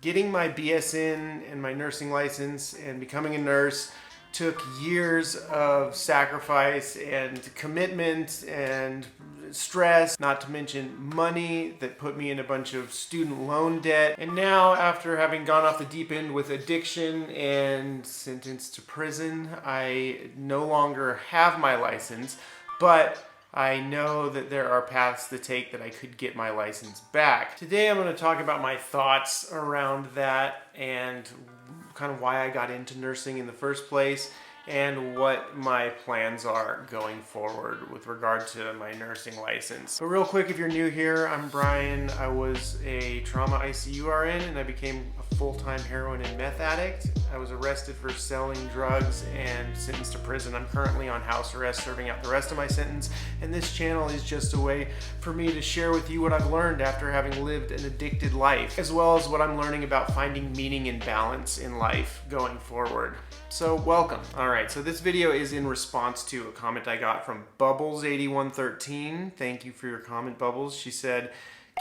Getting my BSN and my nursing license and becoming a nurse took years of sacrifice and commitment and stress, not to mention money that put me in a bunch of student loan debt. And now, after having gone off the deep end with addiction and sentenced to prison, I no longer have my license, but I know that there are paths to take that I could get my license back. Today I'm going to talk about my thoughts around that and kind of why I got into nursing in the first place and what my plans are going forward with regard to my nursing license. But real quick, if you're new here, I'm Brian. I was a trauma ICU RN and I became a full-time heroin and meth addict. I was arrested for selling drugs and sentenced to prison. I'm currently on house arrest, serving out the rest of my sentence, and this channel is just a way for me to share with you what I've learned after having lived an addicted life, as well as what I'm learning about finding meaning and balance in life going forward. So welcome. All right, so this video is in response to a comment I got from Bubbles8113. Thank you for your comment, Bubbles. She said,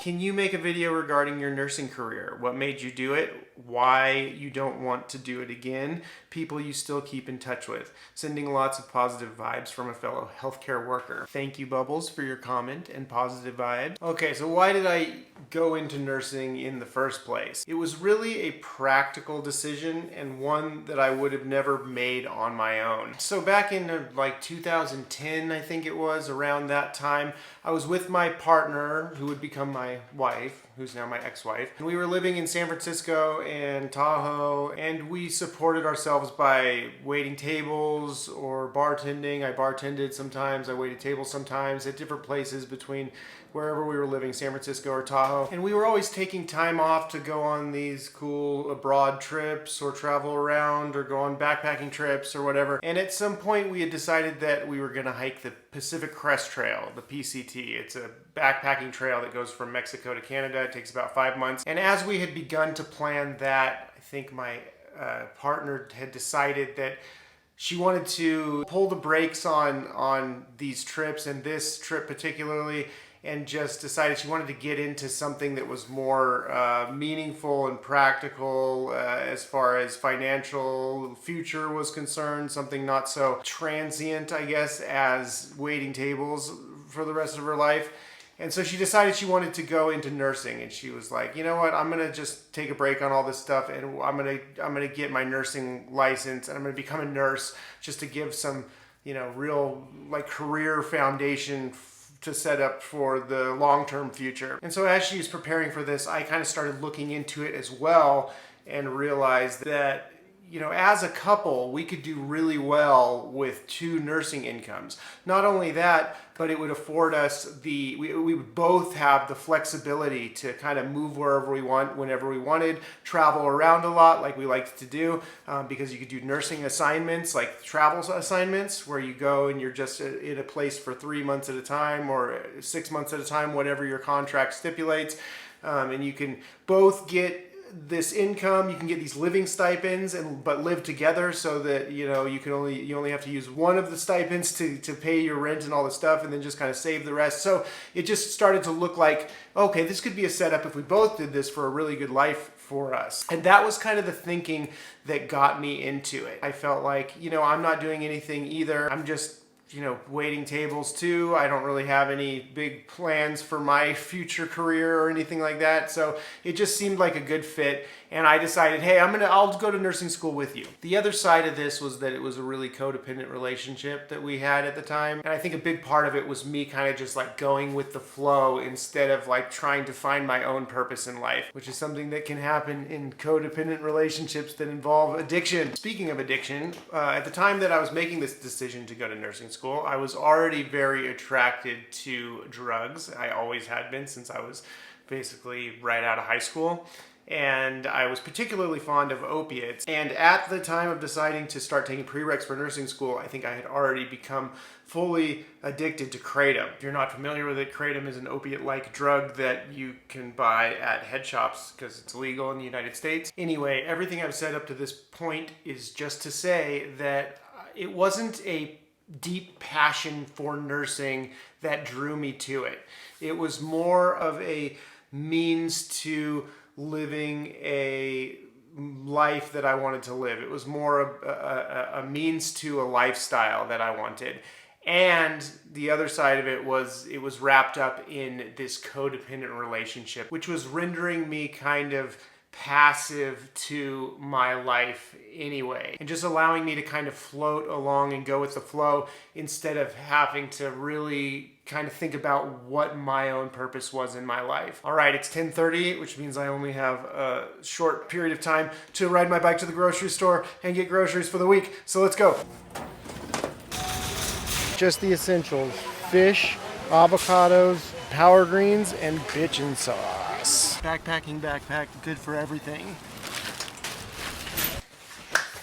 "Can you make a video regarding your nursing career? What made you do it? Why you don't want to do it again? People you still keep in touch with. Sending lots of positive vibes from a fellow healthcare worker." Thank you, Bubbles, for your comment and positive vibe. Okay, so why did I go into nursing in the first place? It was really a practical decision and one that I would have never made on my own. So back in like 2010, I think it was, around that time, I was with my partner, who would become my wife, who's now my ex-wife. And we were living in San Francisco and Tahoe, and we supported ourselves by waiting tables or bartending. I bartended sometimes, I waited tables sometimes at different places between wherever we were living, San Francisco or Tahoe. And we were always taking time off to go on these cool abroad trips or travel around or go on backpacking trips or whatever. And at some point we had decided that we were gonna hike the Pacific Crest Trail, the PCT. It's a backpacking trail that goes from Mexico to Canada. It takes about 5 months. And as we had begun to plan that, I think my partner had decided that she wanted to pull the brakes on these trips, and this trip particularly, and just decided she wanted to get into something that was more meaningful and practical as far as financial future was concerned, something not so transient, I guess, as waiting tables for the rest of her life. And so she decided she wanted to go into nursing, and she was like, you know what, I'm gonna just take a break on all this stuff, and I'm gonna get my nursing license, and I'm gonna become a nurse just to give some, real like career foundation to set up for the long-term future. And so as she was preparing for this, I kind of started looking into it as well and realized that, as a couple, we could do really well with 2 nursing incomes. Not only that, but it would afford us we would both have the flexibility to kind of move wherever we want, whenever we wanted, travel around a lot like we liked to do, because you could do nursing assignments, like travel assignments, where you go and you're just in a place for 3 months at a time or 6 months at a time, whatever your contract stipulates. And you can both get this income, you can get these living stipends, but live together, so that you only have to use one of the stipends to pay your rent and all the stuff, and then just kind of save the rest. So it just started to look like, okay, this could be a setup if we both did this for a really good life for us. And that was kind of the thinking that got me into it. I felt like, I'm not doing anything either. I'm just waiting tables too. I don't really have any big plans for my future career or anything like that. So it just seemed like a good fit. And I decided, hey, I'll go to nursing school with you. The other side of this was that it was a really codependent relationship that we had at the time. And I think a big part of it was me kind of just like going with the flow instead of like trying to find my own purpose in life, which is something that can happen in codependent relationships that involve addiction. Speaking of addiction, at the time that I was making this decision to go to nursing school, I was already very attracted to drugs. I always had been since I was basically right out of high school. And I was particularly fond of opiates. And at the time of deciding to start taking prereqs for nursing school, I think I had already become fully addicted to kratom. If you're not familiar with it, kratom is an opiate-like drug that you can buy at head shops because it's legal in the United States. Anyway, everything I've said up to this point is just to say that it wasn't a deep passion for nursing that drew me to it. It was more of a means to living a life that I wanted to live. It was more a means to a lifestyle that I wanted. And the other side of it was wrapped up in this codependent relationship, which was rendering me kind of passive to my life anyway, and just allowing me to kind of float along and go with the flow instead of having to really kind of think about what my own purpose was in my life. All right, it's 10:30, which means I only have a short period of time to ride my bike to the grocery store and get groceries for the week. So let's go. Just the essentials: fish, avocados, power greens, and bitchin' sauce. Backpacking backpack, good for everything.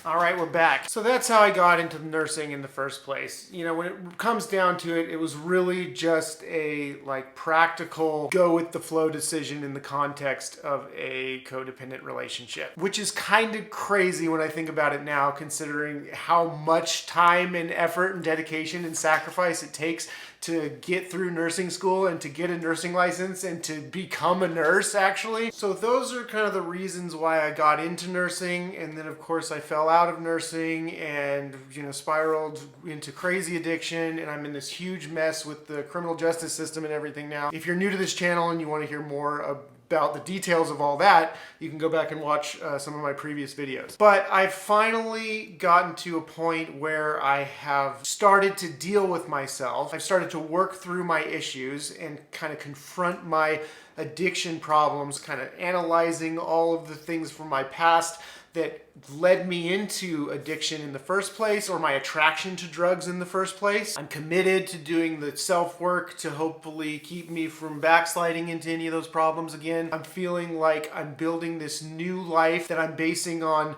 All right, we're back. So that's how I got into nursing in the first place. You know, when it comes down to it, it was really just a practical go with the flow decision in the context of a codependent relationship, which is kind of crazy when I think about it now, considering how much time and effort and dedication and sacrifice it takes to get through nursing school and to get a nursing license and to become a nurse, actually. So those are kind of the reasons why I got into nursing. And then of course I fell out of nursing and, spiraled into crazy addiction. And I'm in this huge mess with the criminal justice system and everything now. If you're new to this channel and you want to hear more about the details of all that, you can go back and watch some of my previous videos. But I've finally gotten to a point where I have started to deal with myself. I've started to work through my issues and kind of confront my addiction problems, kind of analyzing all of the things from my past that led me into addiction in the first place, or my attraction to drugs in the first place. I'm committed to doing the self-work to hopefully keep me from backsliding into any of those problems again. I'm feeling like I'm building this new life that I'm basing on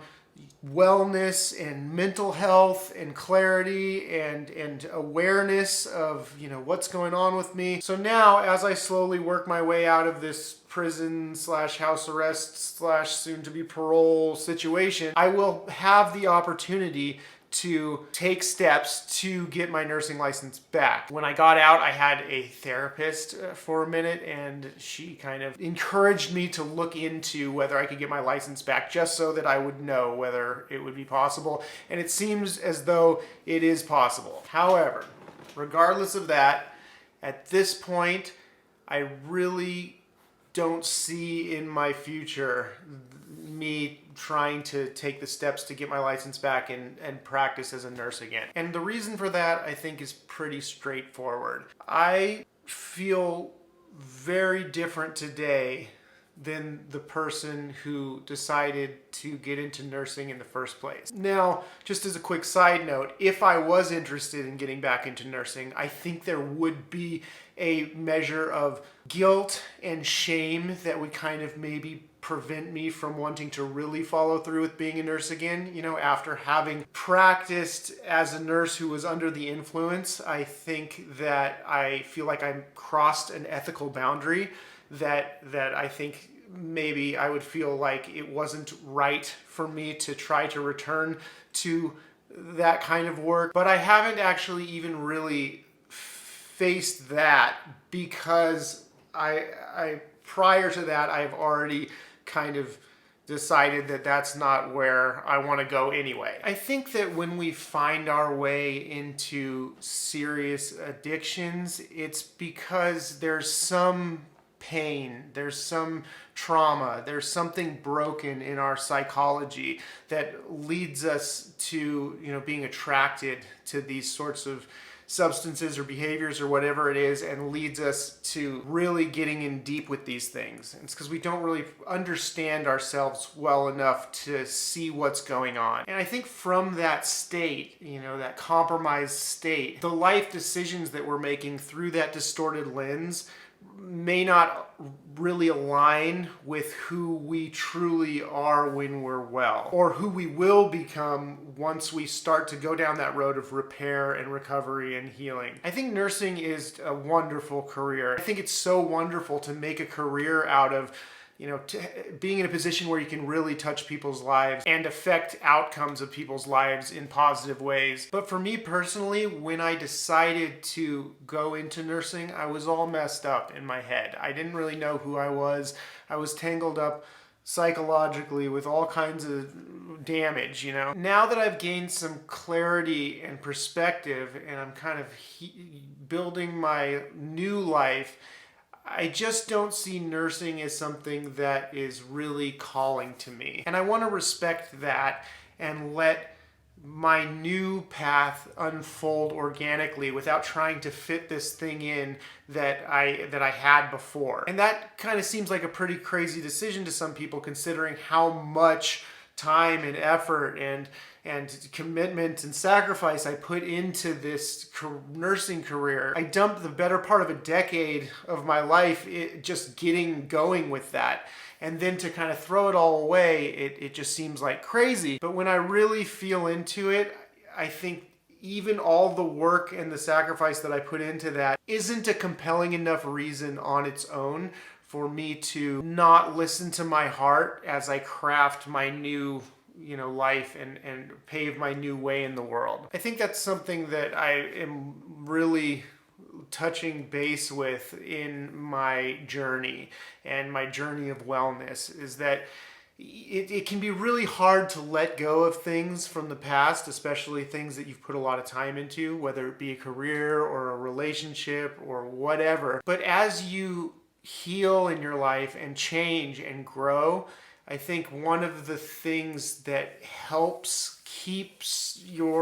wellness and mental health and clarity and awareness of what's going on with me. So now, as I slowly work my way out of this prison / house arrest / soon to be parole situation, I will have the opportunity to take steps to get my nursing license back. When I got out, I had a therapist for a minute, and she kind of encouraged me to look into whether I could get my license back, just so that I would know whether it would be possible. And it seems as though it is possible. However, regardless of that, at this point, I really don't see in my future me trying to take the steps to get my license back and practice as a nurse again. And the reason for that, I think, is pretty straightforward. I feel very different today than the person who decided to get into nursing in the first place. Now, just as a quick side note, if I was interested in getting back into nursing, I think there would be a measure of guilt and shame that would kind of maybe prevent me from wanting to really follow through with being a nurse again. After having practiced as a nurse who was under the influence, I think that I feel like I crossed an ethical boundary that I think maybe I would feel like it wasn't right for me to try to return to that kind of work. But I haven't actually even really faced that, because I prior to that, I've already kind of decided that that's not where I want to go anyway. I think that when we find our way into serious addictions, it's because there's some pain, there's some trauma, there's something broken in our psychology that leads us to, being attracted to these sorts of substances or behaviors or whatever it is, and leads us to really getting in deep with these things. It's because we don't really understand ourselves well enough to see what's going on. And I think from that state, that compromised state, the life decisions that we're making through that distorted lens may not really align with who we truly are when we're well, or who we will become once we start to go down that road of repair and recovery and healing. I think nursing is a wonderful career. I think it's so wonderful to make a career out of being in a position where you can really touch people's lives and affect outcomes of people's lives in positive ways. But for me personally, when I decided to go into nursing, I was all messed up in my head. I didn't really know who I was. I was tangled up psychologically with all kinds of damage, you know. Now that I've gained some clarity and perspective and I'm kind of building my new life, I just don't see nursing as something that is really calling to me. And I want to respect that and let my new path unfold organically without trying to fit this thing in that I had before. And that kind of seems like a pretty crazy decision to some people, considering how much time and effort and commitment and sacrifice I put into this nursing career. I dumped the better part of a decade of my life just getting going with that. And then to kind of throw it all away, it just seems like crazy. But when I really feel into it, I think even all the work and the sacrifice that I put into that isn't a compelling enough reason on its own for me to not listen to my heart as I craft my new life and pave my new way in the world. I think that's something that I am really touching base with in my journey and my journey of wellness, is that it can be really hard to let go of things from the past, especially things that you've put a lot of time into, whether it be a career or a relationship or whatever. But as you heal in your life and change and grow, I think one of the things that helps keeps you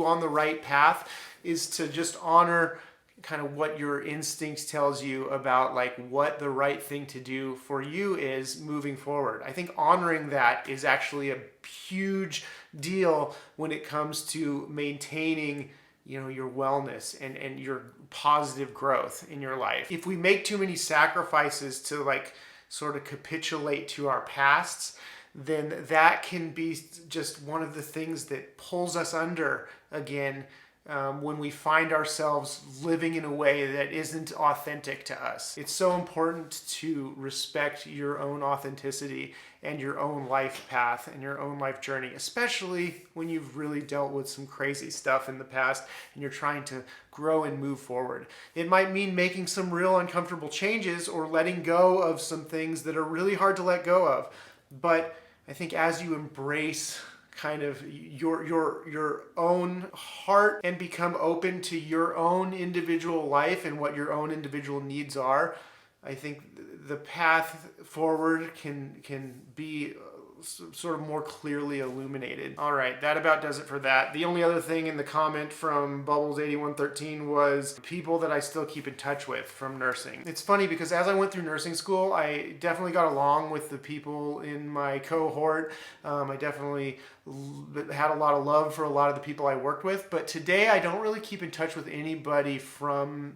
on the right path is to just honor kind of what your instincts tells you about like what the right thing to do for you is moving forward. I think honoring that is actually a huge deal when it comes to maintaining your wellness and your positive growth in your life. If we make too many sacrifices to like sort of capitulate to our pasts, then that can be just one of the things that pulls us under again when we find ourselves living in a way that isn't authentic to us. It's so important to respect your own authenticity and your own life path and your own life journey, especially when you've really dealt with some crazy stuff in the past and you're trying to grow and move forward. It might mean making some real uncomfortable changes or letting go of some things that are really hard to let go of. But I think as you embrace kind of your own heart and become open to your own individual life and what your own individual needs are, I think the path forward can be sort of more clearly illuminated. All right, that about does it for that. The only other thing in the comment from Bubbles8113 was people that I still keep in touch with from nursing. It's funny because as I went through nursing school, I definitely got along with the people in my cohort. I definitely had a lot of love for a lot of the people I worked with, but today I don't really keep in touch with anybody from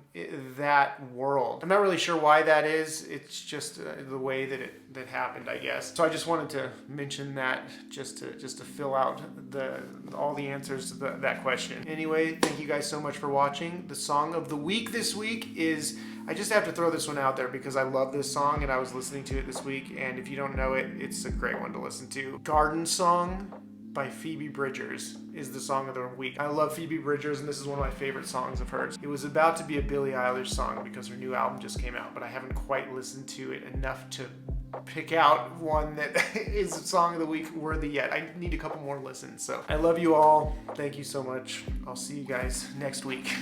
that world. I'm not really sure why that is. It's just the way that happened, I guess. So I just wanted to mention that just to fill out all the answers to that question. Anyway, thank you guys so much for watching. The song of the week this week is, I just have to throw this one out there because I love this song and I was listening to it this week, and if you don't know it, it's a great one to listen to. Garden Song by Phoebe Bridgers is the song of the week. I love Phoebe Bridgers, and this is one of my favorite songs of hers. It was about to be a Billie Eilish song because her new album just came out, but I haven't quite listened to it enough to pick out one that is a song of the week worthy yet. I need a couple more listens. So I love you all. Thank you so much. I'll see you guys next week.